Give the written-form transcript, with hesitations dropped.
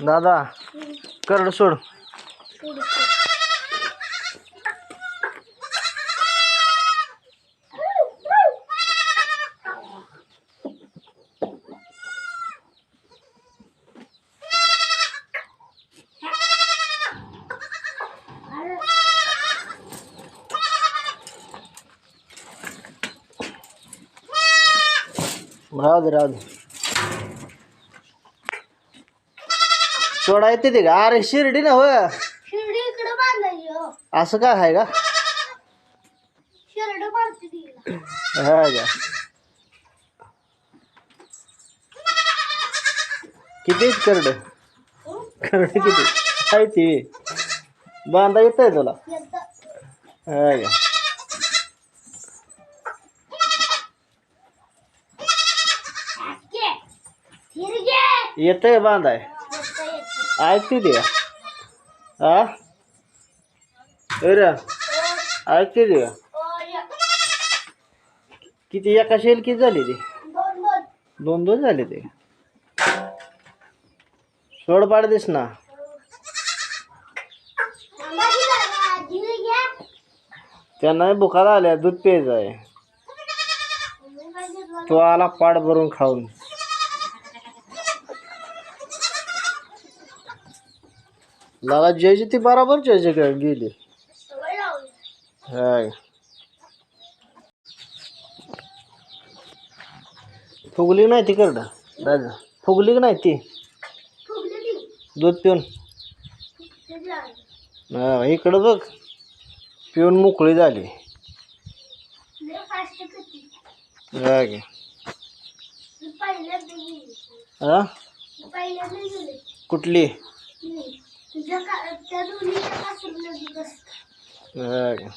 दादा करड सोड. राहू दे सोडा येते ते का? अरे शिर्डी ना हो, शिर्डी इकडे बांधायची हो. असं काय आहे का? शिर्डी बांधते तिला. हा का? किती करड करड किती आहे ती बांधा येत आहे तुला? येतं. हा का? घे. फिर घे. येत आहे बांधाय येतं, येतं. ऐकते ते हा अरे ऐकते ते ओ, ये. किती एका शेल किती झाली ती? दोन दोन. दोन दोन झाले ते. सोड पाड दिस ना. थांबा की जरा. धीर घ्या. त्यांना भुकाला आल्या दूध प्यायचं आहे. तो आला पाड भरून खाऊन. लाला जयची ती बराबर जयची गेली. सवय लावली. हाय फुगली नाही ती करड दादा, फुगली नाही ती फुगली ती. दूध पिऊन. त्याची आली. हा इकडं बघ पिऊन मोकळी झाली. लय फास्ट करते. हा का? मी पहिल्यांदा गेली. हा मी पहिल्यांदा गेले. कुठली? मी. तुझ्या त्या दोन्हीच्या कासरमध्ये बस. हा का?